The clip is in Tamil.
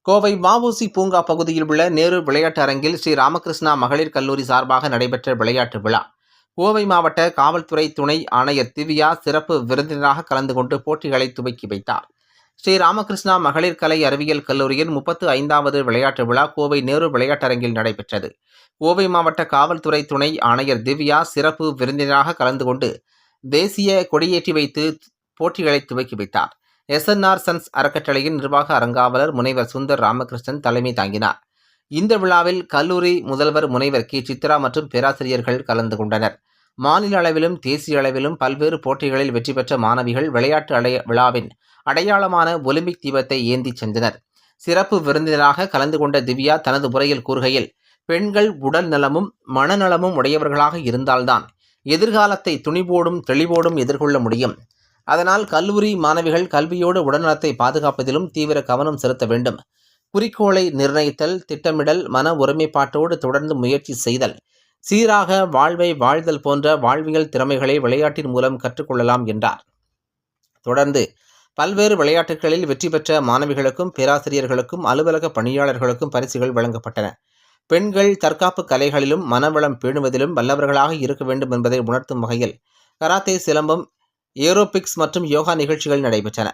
கோவை வ.உ.சி. பூங்கா பகுதியில் உள்ள நேரு விளையாட்டு அரங்கில் ஸ்ரீ ராமகிருஷ்ணா மகளிர் கல்லூரி சார்பாக நடைபெற்ற விளையாட்டு விழா. கோவை மாவட்ட காவல்துறை துணை ஆணையர் திவ்யா சிறப்பு விருந்தினராக கலந்து கொண்டு போட்டிகளை துவக்கி வைத்தார். ஸ்ரீ ராமகிருஷ்ணா மகளிர் கலை அறிவியல் கல்லூரியின் 35வது விளையாட்டு விழா கோவை நேரு விளையாட்டரங்கில் நடைபெற்றது. கோவை மாவட்ட காவல்துறை துணை ஆணையர் திவ்யா சிறப்பு விருந்தினராக கலந்து கொண்டு தேசிய கொடியேற்றி வைத்து போட்டிகளை துவக்கி வைத்தார். எஸ்.என்.ஆர். சன்ஸ் அறக்கட்டளையின் நிர்வாக அறங்காவலர் முனைவர் சுந்தர் ராமகிருஷ்ணன் தலைமை தாங்கினார். இந்த விழாவில் கல்லூரி முதல்வர் முனைவர் கி. சித்ரா மற்றும் பேராசிரியர்கள் கலந்து கொண்டனர். மாநில அளவிலும் தேசிய அளவிலும் பல்வேறு போட்டிகளில் வெற்றி பெற்ற மாணவிகள் விளையாட்டு விழாவின் அடையாளமான ஒலிம்பிக் தீபத்தை ஏந்தி சென்றனர். சிறப்பு விருந்தினராக கலந்து கொண்ட திவ்யா தனது உரையில் கூறுகையில், பெண்கள் உடல் நலமும் மனநலமும் உடையவர்களாக இருந்தால்தான் எதிர்காலத்தை துணிவோடும் தெளிவோடும் எதிர்கொள்ள முடியும். அதனால் கல்லூரி மாணவிகள் கல்வியோடு உடல்நலத்தை பாதுகாப்பதிலும் தீவிர கவனம் செலுத்த வேண்டும். குறிக்கோளை நிர்ணயித்தல், திட்டமிடல், மன ஒருமைப்பாட்டோடு தொடர்ந்து முயற்சி செய்தல், சீராக வாழ்வை வாழ்தல் போன்ற வாழ்வியல் திறமைகளை விளையாட்டின் மூலம் கற்றுக்கொள்ளலாம் என்றார். தொடர்ந்து பல்வேறு விளையாட்டுகளில் வெற்றி பெற்ற மாணவிகளுக்கும் பேராசிரியர்களுக்கும் அலுவலக பணியாளர்களுக்கும் பரிசுகள் வழங்கப்பட்டன. பெண்கள் தற்காப்பு கலைகளிலும் மனவளம் பேணுவதிலும் வல்லவர்களாக இருக்க வேண்டும் என்பதை உணர்த்தும் வகையில் கராத்தே, சிலம்பம், ஏரோபிக்ஸ் மற்றும் யோகா நிகழ்ச்சிகள் நடைபெற்றன.